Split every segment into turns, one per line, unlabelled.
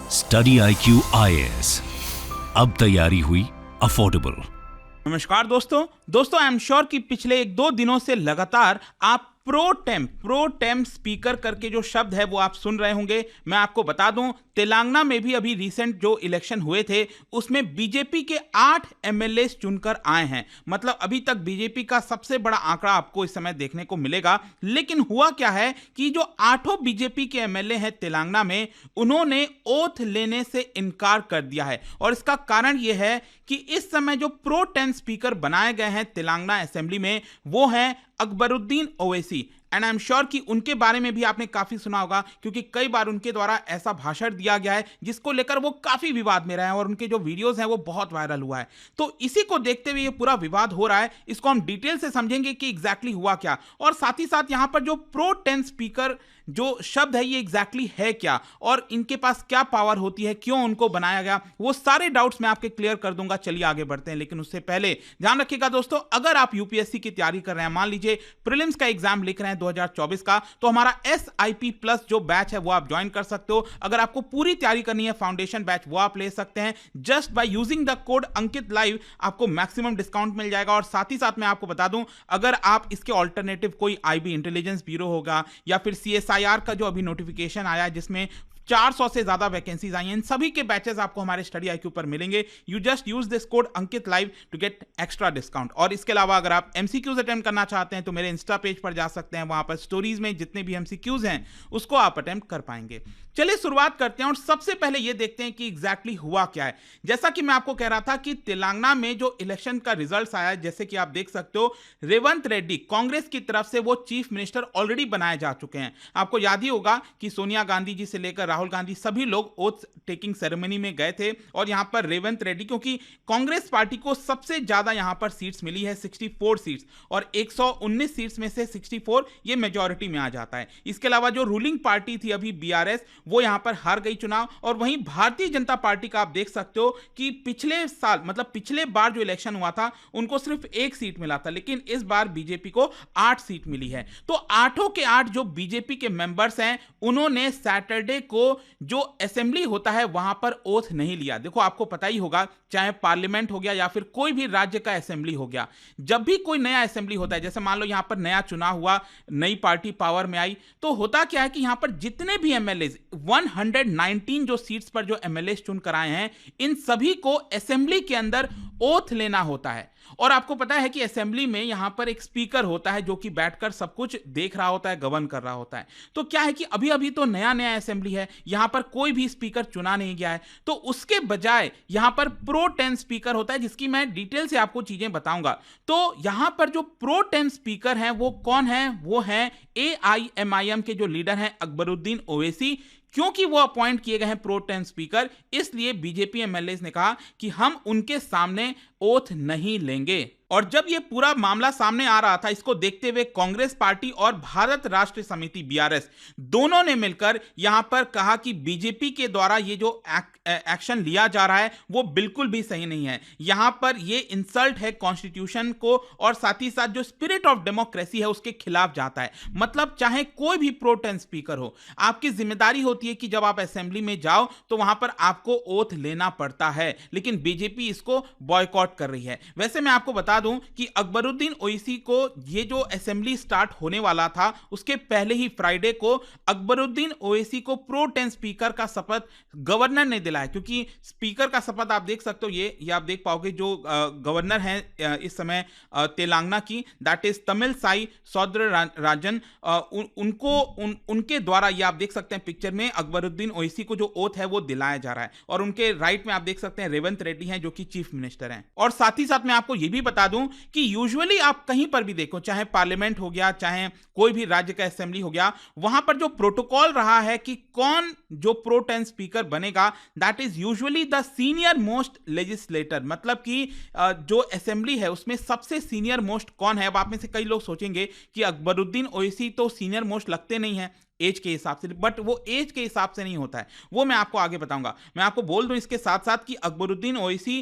Study IQ IAS, अब तैयारी हुई अफोर्डेबल।
नमस्कार दोस्तों आई एम श्योर कि पिछले 1-2 दिनों से लगातार आप प्रो टेम स्पीकर करके जो शब्द है वो आप सुन रहे होंगे। मैं आपको बता दूं, तेलंगाना में भी अभी रिसेंट जो इलेक्शन हुए थे उसमें बीजेपी के 8 एमएलए चुनकर आए हैं। मतलब अभी तक बीजेपी का सबसे बड़ा आंकड़ा आपको इस समय देखने को मिलेगा। लेकिन हुआ क्या है कि जो 8 बीजेपी के एमएलए हैं तेलंगाना में, उन्होंने ओथ लेने से इनकार कर दिया है। और इसका कारण यह है कि इस समय जो प्रो टेम स्पीकर बनाए गए हैं तेलंगाना असेंबली में, वो हैं Akbaruddin Owaisi. And I am sure कि उनके बारे में भी आपने काफी सुना होगा, क्योंकि कई बार उनके द्वारा ऐसा भाषण दिया गया है जिसको लेकर वो काफी विवाद में रहे हैं और उनके जो वीडियोस हैं वो बहुत वायरल हुआ है। तो इसी को देखते हुए ये पूरा विवाद हो रहा है, इसको हम डिटेल से समझेंगे कि एग्जैक्टली हुआ क्या, और साथ ही साथ यहां पर जो प्रो टेम स्पीकर जो शब्द है ये एग्जैक्टली है क्या, और इनके पास क्या पावर होती है, क्यों उनको बनाया गया, वो सारे डाउट्स मैं आपके क्लियर कर दूंगा। चलिए आगे बढ़ते हैं। लेकिन उससे पहले ध्यान रखिएगा दोस्तों, अगर आप यूपीएससी की तैयारी कर रहे हैं, मान लीजिए प्रीलिम्स का एग्जाम लिख रहे हैं 2024 का, तो हमारा SIP प्लस जो बैच है वो आप ज्वाइन कर सकते हो। अगर आपको पूरी तैयारी करनी है, फाउंडेशन बैच, वो आप ले सकते हैं। Just by using the code Ankit live आपको मैक्सिमम डिस्काउंट मिल जाएगा। और साथ ही साथ मैं आपको बता दूं, अगर आप इसके ऑल्टरनेटिव कोई IB इंटेलिजेंस ब्यूरो होगा या फिर CSIR का जो अभी नोटिफिकेशन आया है जिसमें 400 से ज्यादा वैकेंसीज आई हैं, इन सभी के बैचेस आपको हमारे स्टडी IQ पर मिलेंगे। You just use this code Ankit live to get extra discount. और इसके अलावा अगर आप MCQs अटेम्प्ट करना चाहते हैं तो मेरे इंस्टा पेज पर जा सकते हैं, वहां पर स्टोरीज में जितने भी MCQs हैं उसको आप अटेम्प्ट कर पाएंगे। चलिए शुरुआत करते हैं और सबसे पहले ये देखते हैं कि एग्जैक्टली हुआ क्या है। जैसा कि मैं आपको कह रहा था कि तेलंगाना में जो इलेक्शन का रिजल्ट आया, जैसे कि आप देख सकते हो, रेवंत रेड्डी कांग्रेस की तरफ से वो चीफ मिनिस्टर ऑलरेडी बनाए जा चुके हैं। आपको याद ही होगा कि सोनिया गांधी जी से लेकर राहुल गांधी सभी लोग ओथ टेकिंग सेरेमनी में गए थे। और यहां पर रेवंत रेड्डी, क्योंकि कांग्रेस पार्टी को सबसे ज्यादा यहां पर सीट्स मिली है 64 सीट्स, और 119 सीट्स में से 64 ये मेजॉरिटी में आ जाता है। इसके अलावा जो रूलिंग पार्टी थी अभी BRS, वो यहां पर हार गई चुनाव। और वहीं भारतीय जनता पार्टी का आप देख सकते हो कि पिछले साल, मतलब पिछले बार जो इलेक्शन हुआ था उनको सिर्फ 1 सीट मिला था, लेकिन इस बार बीजेपी को 8 सीट मिली है। तो 8 के 8 जो बीजेपी के मेंबर्स हैं, उन्होंने सैटरडे को जो असेंबली होता है वहां पर ओथ नहीं लिया। देखो आपको पता ही होगा, चाहे पार्लियामेंट हो गया या फिर कोई भी राज्य का असेंबली हो गया, जब भी कोई नया असेंबली होता है, जैसे मान लो यहां पर नया चुनाव हुआ, नई पार्टी पावर में आई, तो होता क्या है कि यहां पर जितने भी MLAs 119 जो सीट्स पर जो MLAs चुन कर आए हैं, इन सभी को असेंबली के अंदर ओथ लेना होता है। और आपको पता है कि असेंबली में यहां पर एक स्पीकर होता है जो कि बैठकर सब कुछ देख रहा होता है, गवर्न कर रहा होता है। तो क्या है कि अभी अभी तो नया नया असेंबली है, यहां पर कोई भी स्पीकर चुना नहीं गया है, तो उसके बजाय यहां पर प्रो टेम स्पीकर होता है, जिसकी मैं डिटेल से आपको चीजें बताऊंगा। तो यहां पर जो प्रो टेम स्पीकर हैं वो कौन है? वो है AIMIM के जो लीडर हैं अकबरुद्दीन ओवैसी। क्योंकि वो अपॉइंट किए गए हैं प्रो टेम स्पीकर, इसलिए बीजेपी MLAs ने कहा कि हम उनके सामने ओथ नहीं लेंगे। और जब ये पूरा मामला सामने आ रहा था, इसको देखते हुए कांग्रेस पार्टी और भारत राष्ट्र समिति BRS दोनों ने मिलकर यहां पर कहा कि बीजेपी के द्वारा ये जो एक्शन लिया जा रहा है वो बिल्कुल भी सही नहीं है। यहां पर ये इंसल्ट है कॉन्स्टिट्यूशन को, और साथ ही साथ जो स्पिरिट ऑफ डेमोक्रेसी है उसके खिलाफ जाता है। मतलब चाहे कोई भी प्रो टेम स्पीकर हो, आपकी जिम्मेदारी होती है कि जब आप असेंबली में जाओ तो वहां पर आपको ओथ लेना पड़ता है, लेकिन बीजेपी इसको बॉयकॉट कर रही है। वैसे मैं आपको बता दूं कि अकबरुद्दीन ओवैसी को ये जो असेंबली स्टार्ट होने वाला था उसके पहले ही फ्राइडे को अकबरुद्दीन ओवैसी को प्रो टेम स्पीकर का शपथ गवर्नर ने दिलाया। क्योंकि स्पीकर का शपथ आप देख सकते हो, ये आप देख पाओगे, जो गवर्नर हैं इस समय तेलंगाना की, दैट इज तमिलसाई सौंदरराजन, उनके द्वारा ये आप देख सकते हैं पिक्चर में, अकबरुद्दीन ओवैसी को जो ओथ है वो दिलाया जा रहा है। और उनके राइट में आप देख सकते हैं रेवंत रेड्डी हैं जो कि चीफ मिनिस्टर हैं। और साथ ही साथ मैं आपको ये भी बता दूं कि यूजुअली आप कहीं पर भी देखो, चाहे पार्लियामेंट हो गया, चाहे कोई भी राज्य का असेंबली हो गया, वहां पर जो प्रोटोकॉल रहा है कि कौन जो प्रो टेम स्पीकर बनेगा, that is usually the senior most legislator. मतलब कि जो असेंबली है उसमें सबसे सीनियर मोस्ट कौन है। अब आप में से कई लोग सोचेंगे कि अकबरुद्दीन ओवैसी तो सीनियर मोस्ट लगते नहीं है एज के हिसाब से, बट वो एज के हिसाब से नहीं होता है, वो मैं आपको आगे बताऊंगा। मैं आपको बोल दूं इसके साथ साथ कि अकबरुद्दीन ओवैसी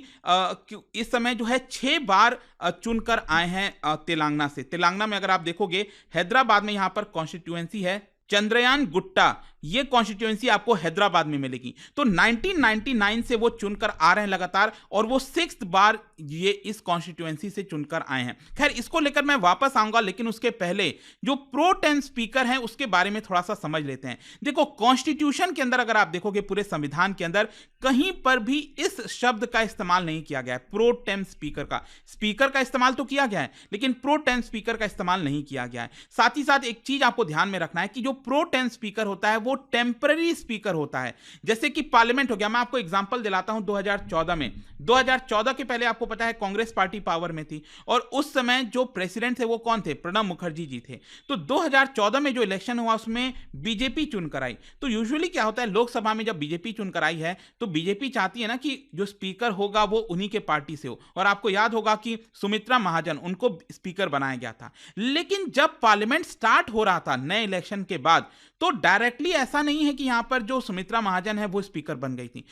इस समय जो है 6 बार चुनकर आए हैं तेलंगाना से। तेलंगाना में अगर आप देखोगे, हैदराबाद में यहां पर कॉन्स्टिट्यूएंसी है, चंद्रयान गुट्टा ये कॉन्स्टिट्यूएंसी आपको हैदराबाद में मिलेगी। तो 1999 से वो चुनकर आ रहे हैं लगातार, और वो 6th बार ये इस कॉन्स्टिट्यूएंसी से चुनकर आए हैं। खैर, इसको लेकर मैं वापस आऊंगा, लेकिन उसके पहले जो प्रो टेम स्पीकर हैं उसके बारे में थोड़ा सा समझ लेते हैं। देखो, कॉन्स्टिट्यूशन के अंदर अगर आप देखोगे, पूरे संविधान के अंदर कहीं पर भी इस शब्द का इस्तेमाल नहीं किया गया है। प्रो टेम स्पीकर का, स्पीकर का इस्तेमाल तो किया गया है, लेकिन प्रो टेम स्पीकर का इस्तेमाल नहीं किया गया है। साथ ही साथ एक चीज आपको ध्यान में रखना है कि जो प्रो टेम स्पीकर होता है वो टेम्पररी स्पीकर होता है। जैसे कि पार्लियामेंट हो गया, मैं आपको एग्जांपल दिलाता हूं 2014 में। 2014 के पहले आपको पता है कांग्रेस पार्टी पावर में थी, और उस समय जो प्रेसिडेंट थे वो कौन थे? प्रणब मुखर्जी जी थे। तो 2014 में जो इलेक्शन हुआ उसमें बीजेपी चुनकर आई। तो यूजुअली क्या होता है, लोकसभा में जब बीजेपी चुनकर आई है तो बीजेपी चाहती है ना कि जो स्पीकर होगा वो उन्हीं के पार्टी से हो, और आपको याद होगा कि सुमित्रा महाजन, उनको स्पीकर बनाया गया था। लेकिन जब पार्लियामेंट स्टार्ट हो रहा था नए इलेक्शन के बाद, तो डायरेक्टली ऐसा नहीं है कि यहां पर जो सुमित्रा महाजन है वो स्पीकर बन गई थी।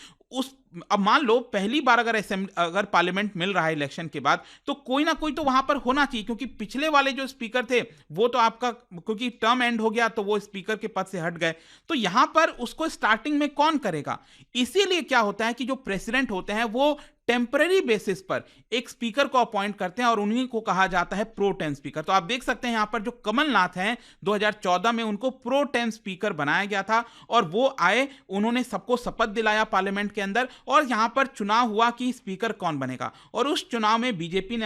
अब मान लो पहली बार अगर पार्लियामेंट मिल रहा है इलेक्शन के बाद, तो कोई ना कोई तो वहां पर होना चाहिए, क्योंकि पिछले वाले जो स्पीकर थे वो तो आपका, क्योंकि टर्म एंड हो गया तो वो स्पीकर के पद से हट गए। तो यहां पर उसको स्टार्टिंग में कौन करेगा? इसीलिए क्या होता है कि जो प्रेसिडेंट होते हैं वो टेम्पररी बेसिस पर एक स्पीकर को अपॉइंट करते हैं, और उन्हीं को कहा जाता है प्रो टेम स्पीकर। तो आप देख सकते हैं यहां पर जो कमलनाथ हैं 2014 में उनको प्रो टेम स्पीकर बनाया गया था, और वो आए, उन्होंने सबको शपथ दिलाया पार्लियामेंट के अंदर, और यहां पर चुनाव हुआ कि स्पीकर कौन बनेगा। और उस चुनाव में बीजेपी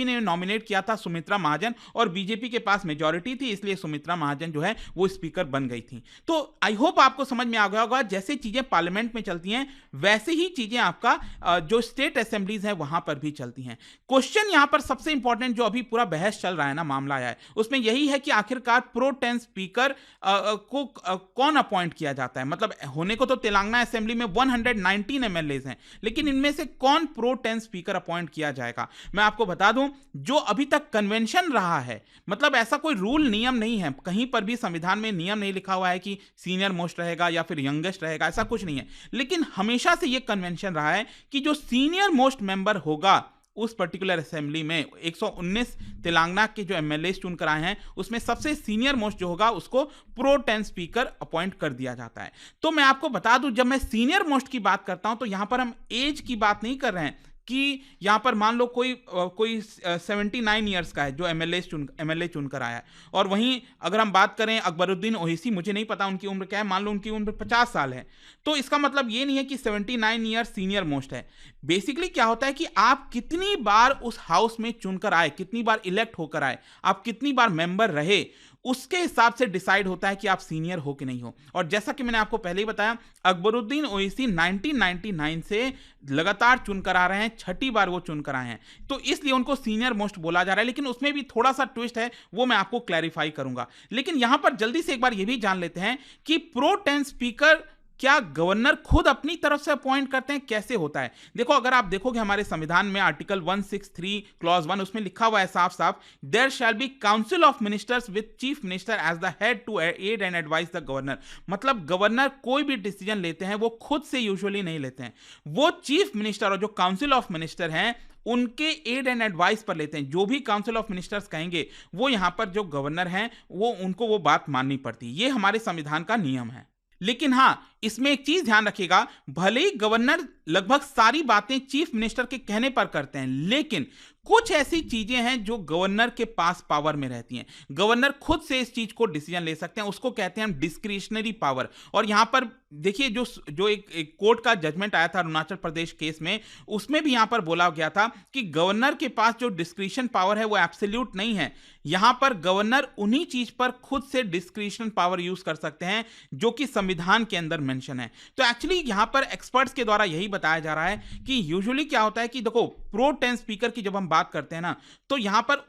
ने नॉमिनेट किया था सुमित्रा महाजन, और बीजेपी के पास मेजॉरिटी थी, इसलिए सुमित्रा महाजन जो है वो स्पीकर बन गई थी। तो आई होप आपको समझ में आ गया होगा, जैसे चीजें पार्लियामेंट में चलती हैं वैसे ही चीजें आपका जो स्टेट असेंबलीज है वहां पर भी चलती हैं। क्वेश्चन यहां पर सबसे इंपॉर्टेंट, जो अभी पूरा बहस चल रहा है ना, मामला आया है, उसमें यही है कि आखिरकार प्रो टेम स्पीकर को कौन अपॉइंट किया जाता है। मतलब होने को तो तेलंगाना असेंबली में 119 एमएलएज हैं, लेकिन इनमें से कौन प्रो टेम स्पीकर अपॉइंट किया जाएगा? मैं आपको बता दूं, जो अभी तक कन्वेंशन रहा है, मतलब ऐसा कोई रूल नियम नहीं है, कहीं पर भी संविधान में नियम नहीं लिखा हुआ है कि सीनियर मोस्ट रहेगा या फिर यंगेस्ट रहेगा, ऐसा कुछ नहीं है। लेकिन हमेशा से यह कन्वेंशन रहा है कि जो सीनियर मोस्ट मेंबर होगा उस पर्टिकुलर असेंबली में, 119 तेलंगाना के जो एमएलए चुनकर आए हैं उसमें सबसे सीनियर मोस्ट जो होगा उसको प्रो टेम स्पीकर अपॉइंट कर दिया जाता है। तो मैं आपको बता दूं, जब मैं सीनियर मोस्ट की बात करता हूं तो यहां पर हम एज की बात नहीं कर रहे हैं कि यहां पर मान लो कोई 79 ईयर्स का है जो एमएलए चुनकर आया है, और वहीं अगर हम बात करें अकबरुद्दीन ओवैसी, मुझे नहीं पता उनकी उम्र क्या है, मान लो उनकी उम्र 50 साल है, तो इसका मतलब ये नहीं है कि 79 ईयर्स सीनियर मोस्ट है। बेसिकली क्या होता है कि आप कितनी बार उस हाउस में चुनकर आए, कितनी बार इलेक्ट होकर आए, आप कितनी बार मेंबर रहे, उसके हिसाब से डिसाइड होता है कि आप सीनियर हो कि नहीं हो। और जैसा कि मैंने आपको पहले ही बताया, अकबरुद्दीन ओवैसी 1999 से लगातार चुनकर आ रहे हैं, 6ठी बार वो चुनकर आए हैं, तो इसलिए उनको सीनियर मोस्ट बोला जा रहा है। लेकिन उसमें भी थोड़ा सा ट्विस्ट है, वो मैं आपको क्लैरिफाई करूंगा। लेकिन यहां पर जल्दी से एक बार ये भी जान लेते हैं कि प्रो टेम स्पीकर क्या गवर्नर खुद अपनी तरफ से अपॉइंट करते हैं, कैसे होता है? देखो, अगर आप देखोगे हमारे संविधान में आर्टिकल 163 क्लॉज 1, उसमें लिखा हुआ है साफ साफ, there shall be council of ministers with chief minister as the head to aid and advise the governor. मतलब गवर्नर कोई भी डिसीजन लेते हैं वो खुद से यूजुअली नहीं लेते हैं, वो चीफ मिनिस्टर और जो काउंसिल ऑफ मिनिस्टर हैं उनके एड एंड एडवाइस पर लेते हैं। जो भी काउंसिल ऑफ मिनिस्टर्स कहेंगे वो यहां पर जो गवर्नर हैं वो उनको वो बात माननी पड़ती है। ये हमारे संविधान का नियम है। लेकिन हां, इसमें एक चीज ध्यान रखिएगा, भले ही गवर्नर लगभग सारी बातें चीफ मिनिस्टर के कहने पर करते हैं, लेकिन कुछ ऐसी चीजें हैं जो गवर्नर के पास पावर में रहती हैं। गवर्नर खुद से इस चीज को डिसीजन ले सकते हैं, उसको कहते हैं हम डिस्क्रिशनरी पावर। और यहां पर देखिए, जो एक कोर्ट का जजमेंट आया था अरुणाचल प्रदेश केस में, उसमें भी यहां पर बोला गया था कि गवर्नर के पास जो डिस्क्रिशन पावर है वो एब्सोल्यूट नहीं है। यहां पर गवर्नर उन्हीं चीज पर खुद से डिस्क्रिशन पावर यूज कर सकते हैं जो कि संविधान के अंदर मेंशन है। तो एक्चुअली यहां पर एक्सपर्ट्स के द्वारा यही बताया जा रहा है कि यूजुअली क्या होता है कि देखो, प्रो टेम स्पीकर की जब हम बात करते हैं ना, तो यहां पर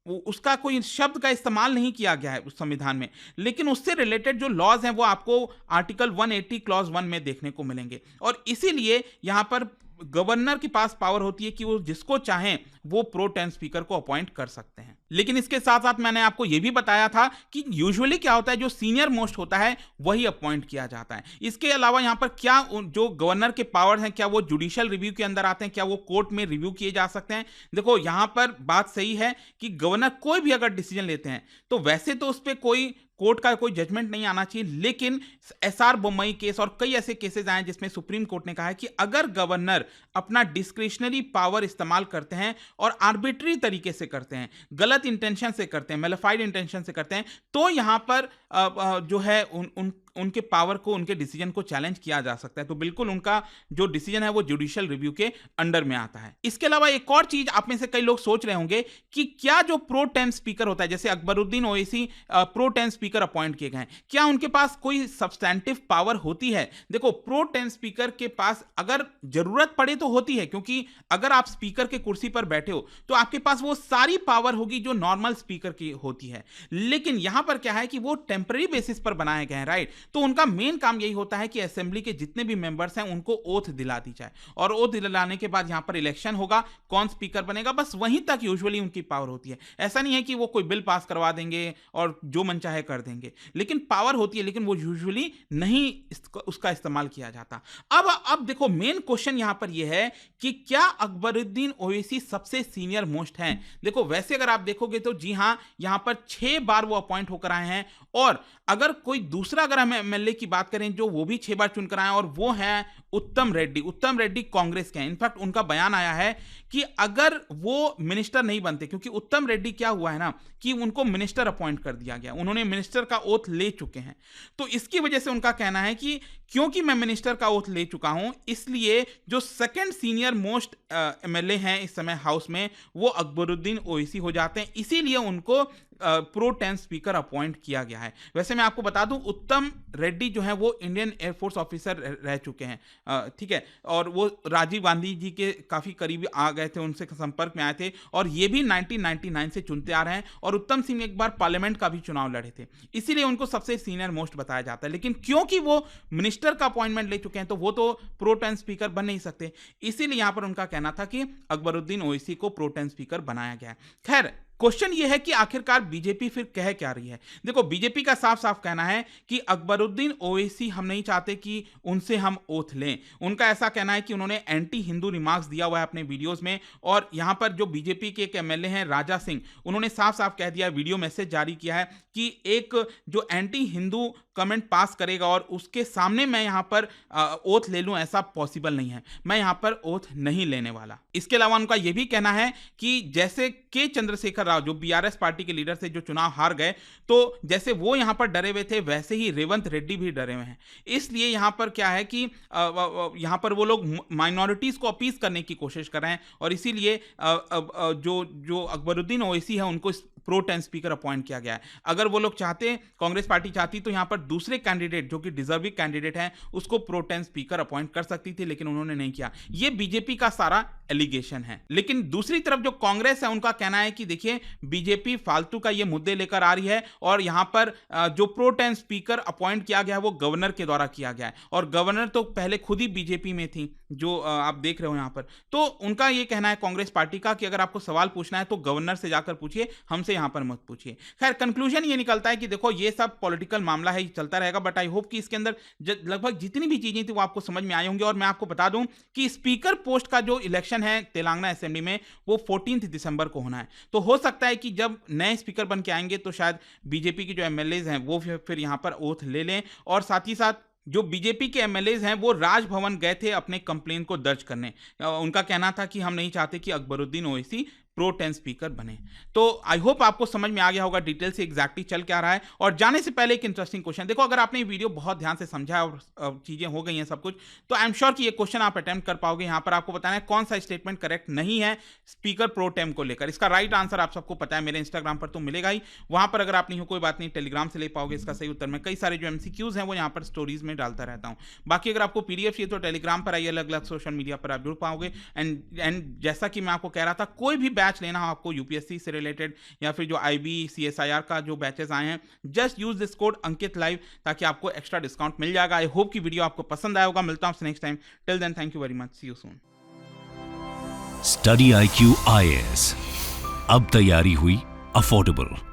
उसका कोई शब्द का इस्तेमाल नहीं किया गया है उस संविधान में, लेकिन उससे रिलेटेड जो लॉज हैं वो आपको आर्टिकल 180 क्लॉज 1 में देखने को मिलेंगे। और इसीलिए यहां पर गवर्नर के पास पावर होती है कि वो जिसको चाहें वो प्रो टेम स्पीकर को अपॉइंट कर सकते हैं। लेकिन इसके साथ साथ मैंने आपको यह भी बताया था कि यूजुअली क्या होता है, जो सीनियर मोस्ट होता है वही अपॉइंट किया जाता है। इसके अलावा यहां पर क्या जो गवर्नर के पावर हैं, क्या वो जुडिशियल रिव्यू के अंदर आते हैं, क्या वो कोर्ट में रिव्यू किए जा सकते हैं? देखो, यहां पर बात सही है कि गवर्नर कोई भी अगर डिसीजन लेते हैं तो वैसे तो उस पर कोई कोर्ट का कोई जजमेंट नहीं आना चाहिए, लेकिन एसआर बोम्मई केस और कई ऐसे केसेस आए जिसमें सुप्रीम कोर्ट ने कहा है कि अगर गवर्नर अपना डिस्क्रिशनरी पावर इस्तेमाल करते हैं और आर्बिट्री तरीके से करते हैं, गलत इंटेंशन से करते हैं, मेलिफाइड इंटेंशन से करते हैं, तो यहां पर जो है उनके पावर को, उनके डिसीजन को चैलेंज किया जा सकता है। तो बिल्कुल उनका जो डिसीजन है वो जुडिशियल रिव्यू के अंडर में आता है। इसके अलावा एक और चीज आप में से कई लोग सोच रहे होंगे कि क्या जो प्रो टेम स्पीकर होता है, जैसे Akbaruddin Owaisi pro tem speaker appoint किए गए हैं, क्या उनके पास कोई सब्सटैंटिव पावर होती है? देखो, प्रो टेम स्पीकर के पास अगर जरूरत पड़े तो होती है, क्योंकि अगर आप स्पीकर के कुर्सी पर बैठे हो तो आपके पास वो सारी पावर होगी जो नॉर्मल स्पीकर की होती है। लेकिन यहां पर क्या है कि वो टेम्पररी बेसिस पर बनाए गए हैं, राइट? तो उनका मेन काम यही होता है कि असेंबली के जितने भी मेंबर्स हैं उनको ओथ दिला दी जाए, और ओथ दिलाने के बाद यहां पर इलेक्शन होगा, कौन स्पीकर बनेगा, बस वहीं तक यूजुअली उनकी पावर होती है। ऐसा नहीं है कि वो कोई बिल पास करवा देंगे और जो मन चाहे कर देंगे, लेकिन पावर होती है, लेकिन वो यूजुअली नहीं उसका इस्तेमाल किया जाता। अब देखो, मेन क्वेश्चन यहां पर यह है कि क्या अकबरुद्दीन ओवैसी सबसे सीनियर मोस्ट हैं? देखो, वैसे अगर आप देखोगे तो जी हां, यहां पर 6 बार वो अपॉइंट होकर आए हैं, और अगर कोई दूसरा, अगर हम एमएलए की बात करें जो वो भी 6 बार चुनकर आए, और वो है उत्तम रेड्डी कांग्रेस के हैं। इनफैक्ट उनका बयान आया है कि अगर वो मिनिस्टर नहीं बनते, क्योंकि उत्तम रेड्डी क्या हुआ है ना कि उनको मिनिस्टर अपॉइंट कर दिया गया, उन्होंने मिनिस्टर का ओथ ले चुके हैं, तो इसकी वजह से उनका कहना है कि क्योंकि मैं मिनिस्टर का ओथ ले चुका हूं, इसलिए जो सेकंड सीनियर मोस्ट एमएलए हैं इस समय हाउस में, वो अकबरुद्दीन ओवैसी हो जाते हैं, इसीलिए उनको प्रो टेम स्पीकर अपॉइंट किया गया है। वैसे मैं आपको बता दूं, उत्तम रेड्डी जो है वो इंडियन एयरफोर्स ऑफिसर रह चुके हैं, ठीक है, और वो राजीव गांधी जी के काफी करीब आ गए थे, उनसे संपर्क में आए थे, और ये भी 1999 से चुनते आ रहे हैं, और उत्तम सिंह एक बार पार्लियामेंट का भी चुनाव लड़े थे, इसीलिए उनको सबसे सीनियर मोस्ट बताया जाता है। लेकिन क्योंकि वो मिनिस्टर का अपॉइंटमेंट ले चुके हैं, तो वो तो प्रो टेम स्पीकर बन नहीं सकते, इसीलिए यहां पर उनका कहना था कि अकबरुद्दीन ओवैसी को प्रो टेम स्पीकर बनाया गया है। खैर, क्वेश्चन यह है कि आखिरकार बीजेपी फिर कह क्या रही है? देखो, बीजेपी का साफ साफ कहना है कि अकबरुद्दीन ओवैसी हम नहीं चाहते कि उनसे हम ओथ लें। उनका ऐसा कहना है कि उन्होंने एंटी हिंदू रिमार्क्स दिया हुआ है अपने वीडियोस में, और यहां पर जो बीजेपी के एक एमएलए हैं राजा सिंह, उन्होंने साफ साफ कह दिया, वीडियो मैसेज जारी किया है कि एक जो एंटी हिंदू कमेंट पास करेगा और उसके सामने मैं यहां पर ओथ ले लूं, ऐसा पॉसिबल नहीं है, मैं यहां पर ओथ नहीं लेने वाला। इसके अलावा उनका यह भी कहना है कि जैसे के चंद्रशेखर राव जो बीआरएस पार्टी के लीडर थे, जो चुनाव हार गए, तो जैसे वो यहां पर डरे हुए थे, वैसे ही रेवंत रेड्डी भी डरे हुए हैं। इसलिए यहां पर क्या है कि यहां पर वो लोग माइनॉरिटीज को अपीज करने की कोशिश कर रहे हैं, और इसीलिए जो अकबरुद्दीन ओवैसी है उनको प्रो टेम स्पीकर अपॉइंट किया गया है। अगर वो लोग चाहते, कांग्रेस पार्टी चाहती, तो यहां पर दूसरे कैंडिडेट जो कि डिजर्विंग कैंडिडेट हैं उसको प्रो टेम स्पीकर अपॉइंट कर सकती थी, लेकिन उन्होंने नहीं किया। ये बीजेपी का सारा एलिगेशन है। लेकिन दूसरी तरफ जो कांग्रेस है, उनका कहना है कि देखिए, बीजेपी फालतू का ये मुद्दे लेकर आ रही है, और यहां पर जो प्रो टेम स्पीकर अपॉइंट किया गया है वो गवर्नर के द्वारा किया गया है, और गवर्नर तो पहले खुद ही बीजेपी में थी, जो आप देख रहे हो यहां पर। तो उनका ये कहना है कांग्रेस पार्टी का कि अगर आपको सवाल पूछना है तो गवर्नर से जाकर पूछिए, हमसे यहां पर मत पूछिए। खैर, कंक्लूजन ये निकलता है कि देखो, ये सब पॉलिटिकल मामला है, चलता रहेगा, बट आई होप कि इसके अंदर लगभग जितनी भी चीजें थी वो आपको समझ में आई होंगी। और मैं आपको बता दूं कि स्पीकर पोस्ट का जो इलेक्शन है तेलंगाना असेंबली में, वो 14 दिसंबर को होना है। तो हो सकता है कि जब नए स्पीकर बन के आएंगे तो शायद बीजेपी की जो एमएलएज हैं वो फिर यहां पर ओथ ले लें, और साथ ही साथ जो बीजेपी के एमएलएज हैं वो राजभवन गए थे अपने कंप्लेन को दर्ज करने। उनका कहना था कि हम नहीं चाहते कि Akbaruddin Owaisi pro tem speaker बने। तो आई होप आपको समझ में आ गया होगा डिटेल से एग्जैक्टली चल क्या रहा है। और जाने से पहले एक इंटरेस्टिंग क्वेश्चन, देखो, अगर आपने ये वीडियो बहुत ध्यान से समझा और चीजें हो गई हैं सब कुछ, तो आई एम श्योर कि ये क्वेश्चन आप अटेम्प्ट कर पाओगे। यहां पर आपको बताना है कौन सा स्टेटमेंट करेक्ट नहीं है स्पीकर प्रो टेम को लेकर। इसका राइट आंसर आप सबको पता है, मेरे इंस्टाग्राम पर तो मिलेगा ही, वहां पर अगर आप नहीं हो कोई बात नहीं, टेलीग्राम से ले पाओगे इसका सही उत्तर। मैं कई सारे जो एमसीक्यूज हैं वो यहाँ पर स्टोरीज में डालता रहता हूँ। बाकी अगर आपको पीडीएफ चाहिए तो टेलीग्राम पर आइए, अलग अलग सोशल मीडिया पर आप जुड़ पाओगे। एंड जैसा कि मैं आपको कह रहा था, कोई भी बैच लेना हो आपको यूपीएससी से रिलेटेड या फिर जो आईबी सीएसआईआर का जो बैचेस आए हैं, just use this code Ankit live, ताकि आपको एक्स्ट्रा डिस्काउंट मिल जाएगा। आई होप कि वीडियो आपको पसंद आया होगा। मिलता हूं आपसे next time. Till then, thank you very much, see you soon.
Study IQ IAS, अब तैयारी हुई अफोर्डेबल।